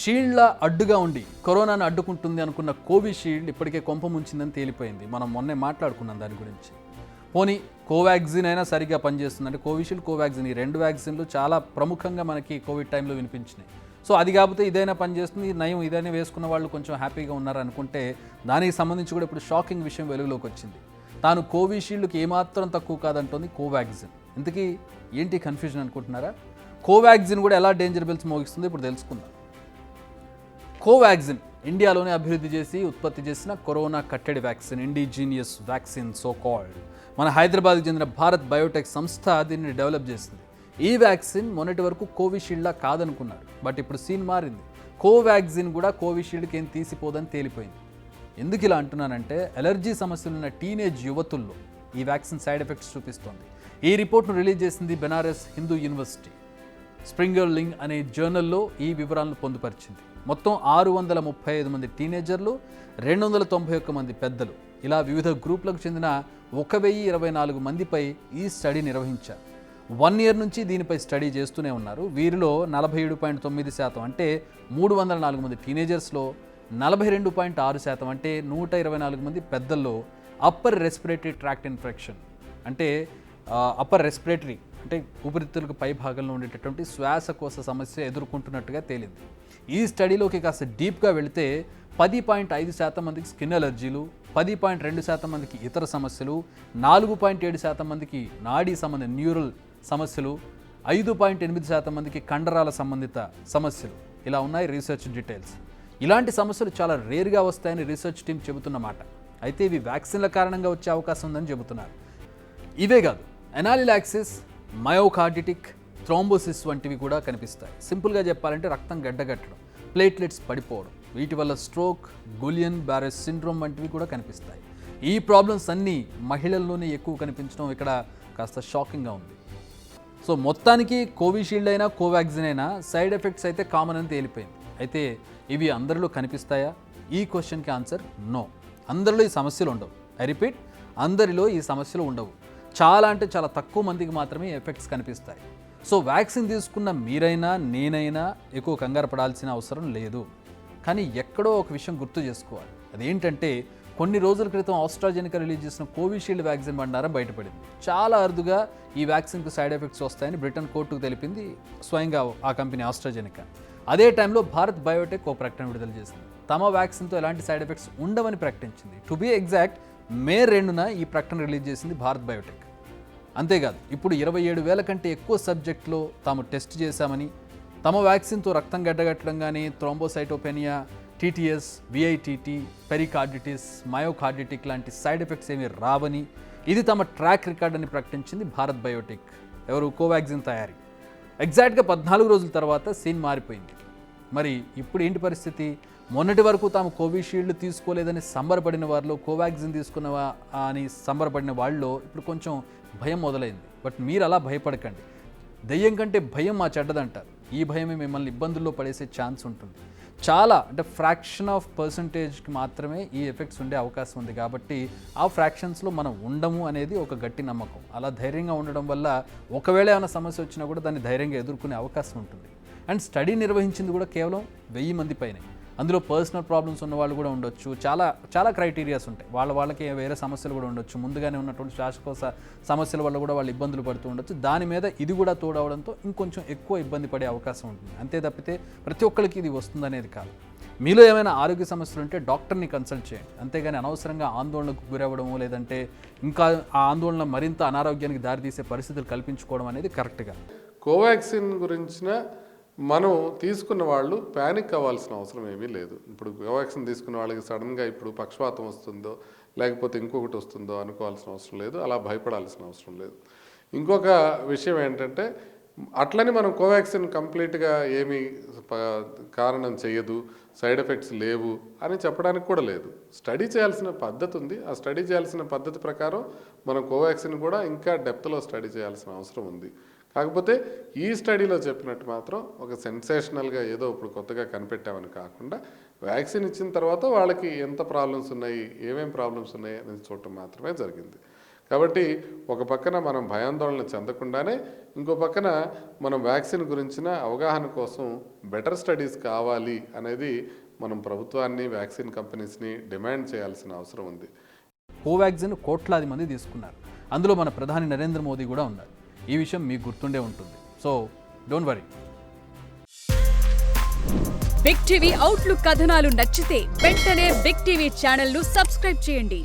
షీల్డ్లా అడ్డుగా ఉండి కరోనాను అడ్డుకుంటుంది అనుకున్న కోవిషీల్డ్ ఇప్పటికే కొంప ముంచిందని తేలిపోయింది. మనం మొన్నే మాట్లాడుకున్నాం దాని గురించి. పోనీ కోవాక్సిన్ అయినా సరిగ్గా పనిచేస్తుంది అంటే కోవిషీల్డ్, కోవాక్సిన్ ఈ రెండు వ్యాక్సిన్లు చాలా ప్రముఖంగా మనకి కోవిడ్ టైంలో వినిపించినాయి. సో అది కాకపోతే ఇదైనా పనిచేస్తుంది, నయం ఇదైనా వేసుకున్న వాళ్ళు కొంచెం హ్యాపీగా ఉన్నారనుకుంటే దానికి సంబంధించి కూడా ఇప్పుడు షాకింగ్ విషయం వెలుగులోకి వచ్చింది. తాను కోవిషీల్డ్కి ఏమాత్రం తక్కువ కాదంటోంది కోవాక్సిన్. ఇంతకీ ఏంటి కన్ఫ్యూజన్ అనుకుంటున్నారా? కోవాక్సిన్ కూడా ఎలా డేంజర్ బెల్స్ మోగిస్తుందో ఇప్పుడు తెలుసుకుందాం. కోవాక్సిన్ ఇండియాలోనే అభివృద్ధి చేసి ఉత్పత్తి చేసిన కరోనా కట్టడి vaccine, indigenous vaccine so called. మన హైదరాబాద్కి చెందిన భారత్ బయోటెక్ సంస్థ దీన్ని డెవలప్ చేసింది. ఈ వ్యాక్సిన్ మొన్నటి వరకు కోవిషీల్డ్లా కాదనుకున్నారు, బట్ ఇప్పుడు సీన్ మారింది. కోవాక్సిన్ కూడా కోవిషీల్డ్కి ఏం తీసిపోదని తేలిపోయింది. ఎందుకు ఇలా అంటున్నానంటే ఎలర్జీ సమస్యలున్న టీనేజ్ యువతుల్లో ఈ వ్యాక్సిన్ సైడ్ ఎఫెక్ట్స్ చూపిస్తోంది. ఈ రిపోర్ట్ను రిలీజ్ చేసింది బెనారస్ హిందూ యూనివర్సిటీ. స్ప్రింగర్ లింగ్ అనే జర్నల్లో ఈ వివరాలను పొందుపరిచింది. మొత్తం 635 మంది టీనేజర్లు, 291 మంది పెద్దలు, ఇలా వివిధ గ్రూపులకు చెందిన 1024 మందిపై ఈ స్టడీ నిర్వహించారు. 1 ఇయర్ నుంచి దీనిపై స్టడీ చేస్తూనే ఉన్నారు. వీరిలో 47.9% అంటే 304 మంది టీనేజర్స్లో, 42.6% అంటే 124 మంది పెద్దల్లో అప్పర్ రెస్పిరేటరీ ట్రాక్ట్ ఇన్ఫెక్షన్ అంటే అప్పర్ రెస్పిరేటరీ అంటే ఊపిరితిత్తులకు పై భాగంలో ఉండేటటువంటి శ్వాసకోశ సమస్య ఎదుర్కొంటున్నట్టుగా తేలింది. ఈ స్టడీలోకి కాస్త డీప్గా వెళితే 10.5% మందికి స్కిన్ అలర్జీలు, 10.2% మందికి ఇతర సమస్యలు, 4.7% మందికి నాడీ సంబంధ న్యూరల్ సమస్యలు, 5.8% మందికి కండరాల సంబంధిత సమస్యలు, ఇలా ఉన్నాయి రీసెర్చ్ డీటెయిల్స్. ఇలాంటి సమస్యలు చాలా రేర్గా వస్తాయని రీసెర్చ్ టీం చెబుతున్నమాట. అయితే ఇవి వ్యాక్సిన్ల కారణంగా వచ్చే అవకాశం ఉందని చెబుతున్నారు. ఇవే కాదు, ఎనాలిలాక్సిస్, మయోకార్డిటిక్ థ్రోంబోసిస్ వంటివి కూడా కనిపిస్తాయి. సింపుల్గా చెప్పాలంటే రక్తం గడ్డగట్టడం, ప్లేట్లెట్స్ పడిపోవడం, వీటి వల్ల స్ట్రోక్, గులియన్ బ్యారెస్ సిండ్రోమ్ వంటివి కూడా కనిపిస్తాయి. ఈ ప్రాబ్లమ్స్ అన్నీ మహిళల్లోనే ఎక్కువ కనిపించడం ఇక్కడ కాస్త షాకింగ్గా ఉంది. సో మొత్తానికి కోవిషీల్డ్ అయినా కోవాక్సిన్ అయినా సైడ్ ఎఫెక్ట్స్ అయితే కామన్ అని తేలిపోయింది. అయితే ఇవి అందరిలో కనిపిస్తాయా? ఈ క్వశ్చన్కి ఆన్సర్ నో. అందరిలో ఈ సమస్యలు ఉండవు. ఐ రిపీట్, అందరిలో ఈ సమస్యలు ఉండవు. చాలా అంటే చాలా తక్కువ మందికి మాత్రమే ఎఫెక్ట్స్ కనిపిస్తాయి. సో వ్యాక్సిన్ తీసుకున్న మీరైనా నేనైనా ఎక్కువ కంగారు పడాల్సిన అవసరం లేదు. కానీ ఎక్కడో ఒక విషయం గుర్తు చేసుకోవాలి. అదేంటంటే కొన్ని రోజుల క్రితం ఆస్ట్రాజెనికా రిలీజ్ చేసిన కోవిషీల్డ్ వ్యాక్సిన్ బండారం బయటపడింది. చాలా అరుదుగా ఈ వ్యాక్సిన్కు సైడ్ ఎఫెక్ట్స్ వస్తాయని బ్రిటన్ కోర్టుకు తెలిపింది స్వయంగా ఆ కంపెనీ ఆస్ట్రాజెనికా. అదే టైంలో భారత్ బయోటెక్ ఓ ప్రకటన విడుదల చేసింది. తమ వ్యాక్సిన్తో ఎలాంటి సైడ్ ఎఫెక్ట్స్ ఉండవని ప్రకటించింది. టు బీ ఎగ్జాక్ట్, మే 2న ఈ ప్రకటన రిలీజ్ చేసింది భారత్ బయోటెక్. అంతేకాదు, ఇప్పుడు 27,000 కంటే ఎక్కువ సబ్జెక్టులో తాము టెస్ట్ చేశామని, తమ వ్యాక్సిన్తో రక్తం గడ్డగట్టడం కానీ, థ్రోంబోసైటోపెనియా, టీటీఎస్, విఐటీటీ, పెరికార్డిటిస్, మయోకార్డిటిక్ లాంటి సైడ్ ఎఫెక్ట్స్ ఏమీ రావని, ఇది తమ ట్రాక్ రికార్డ్ అని ప్రకటించింది భారత్ బయోటెక్. ఎవరు? కోవాక్సిన్ తయారీ. ఎగ్జాక్ట్గా 14 రోజుల తర్వాత సీన్ మారిపోయింది. మరి ఇప్పుడు ఏంటి పరిస్థితి? మొన్నటి వరకు తాము కోవిషీల్డ్ తీసుకోలేదని సంబరపడిన వారిలో, కోవాక్సిన్ తీసుకున్నవా అని సంబరపడిన వాళ్ళలో ఇప్పుడు కొంచెం భయం మొదలైంది. బట్ మీరు అలా భయపడకండి. దెయ్యం కంటే భయం మా చెడ్డదంటారు. ఈ భయమే మిమ్మల్ని ఇబ్బందుల్లో పడేసే ఛాన్స్ ఉంటుంది. చాలా అంటే ఫ్రాక్షన్ ఆఫ్ పర్సంటేజ్కి మాత్రమే ఈ ఎఫెక్ట్స్ ఉండే అవకాశం ఉంది. కాబట్టి ఆ ఫ్రాక్షన్స్లో మనం ఉండము అనేది ఒక గట్టి నమ్మకం. అలా ధైర్యంగా ఉండడం వల్ల ఒకవేళ ఏమైనా సమస్య వచ్చినా కూడా దాన్ని ధైర్యంగా ఎదుర్కొనే అవకాశం ఉంటుంది. అండ్ స్టడీ నిర్వహించింది కూడా కేవలం 1000 మంది పైనే. అందులో పర్సనల్ ప్రాబ్లమ్స్ ఉన్న వాళ్ళు కూడా ఉండొచ్చు. చాలా క్రైటీరియాస్ ఉంటాయి. వాళ్ళకి వేరే సమస్యలు కూడా ఉండొచ్చు. ముందుగానే ఉన్నటువంటి శ్వాసకోశ సమస్యల వల్ల కూడా వాళ్ళు ఇబ్బందులు పడుతూ ఉండొచ్చు. దాని మీద ఇది కూడా తోడవడంతో ఇంకొంచెం ఎక్కువ ఇబ్బంది పడే అవకాశం ఉంటుంది. అంతే తప్పితే ప్రతి ఒక్కరికి ఇది వస్తుందనేది కాదు. మీలో ఏమైనా ఆరోగ్య సమస్యలు ఉంటే డాక్టర్ని కన్సల్ట్ చేయండి. అంతేగాని అనవసరంగా ఆందోళనకు గురవ్వడము, లేదంటే ఇంకా ఆ ఆందోళన మరింత అనారోగ్యానికి దారితీసే పరిస్థితులు కల్పించుకోవడం అనేది కరెక్ట్గా. కోవాక్సిన్ గురించిన మనం తీసుకున్న వాళ్ళు ప్యానిక్ అవ్వాల్సిన అవసరం ఏమీ లేదు. ఇప్పుడు కోవాక్సిన్ తీసుకున్న వాళ్ళకి సడన్గా ఇప్పుడు పక్షవాతం వస్తుందో లేకపోతే ఇంకొకటి వస్తుందో అనుకోవాల్సిన అవసరం లేదు. అలా భయపడాల్సిన అవసరం లేదు. ఇంకొక విషయం ఏంటంటే, అట్లని మనం కోవాక్సిన్ కంప్లీట్గా ఏమీ కారణం చేయదు, సైడ్ ఎఫెక్ట్స్ లేవు అని చెప్పడానికి కూడా లేదు. స్టడీ చేయాల్సిన పద్ధతి ఉంది. ఆ స్టడీ చేయాల్సిన పద్ధతి ప్రకారం మనం కోవాక్సిన్ కూడా ఇంకా డెప్త్లో స్టడీ చేయాల్సిన అవసరం ఉంది. కాకపోతే ఈ స్టడీలో చెప్పినట్టు మాత్రం ఒక సెన్సేషనల్గా ఏదో ఇప్పుడు కొత్తగా కనిపెట్టామని కాకుండా, వ్యాక్సిన్ ఇచ్చిన తర్వాత వాళ్ళకి ఎంత ప్రాబ్లమ్స్ ఉన్నాయి, ఏమేం ప్రాబ్లమ్స్ ఉన్నాయి అనేది చూడటం మాత్రమే జరిగింది. కాబట్టి ఒక పక్కన మనం భయాందోళన చెందకుండానే ఇంకో పక్కన మనం వ్యాక్సిన్ గురించిన అవగాహన కోసం బెటర్ స్టడీస్ కావాలి అనేది మనం ప్రభుత్వాన్ని, వ్యాక్సిన్ కంపెనీస్ని డిమాండ్ చేయాల్సిన అవసరం ఉంది. కోవాక్సిన్ కోట్లాది మంది తీసుకున్నారు. అందులో మన ప్రధాని నరేంద్ర మోదీ కూడా ఉన్నారు. ఈ విషయం మీకు గుర్తుండే ఉంటుంది. So don't worry. Big TV outlook కథనాలు నచ్చితే వెంటనే బిగ్ టీవీ ఛానల్ ను సబ్స్క్రైబ్ చేయండి.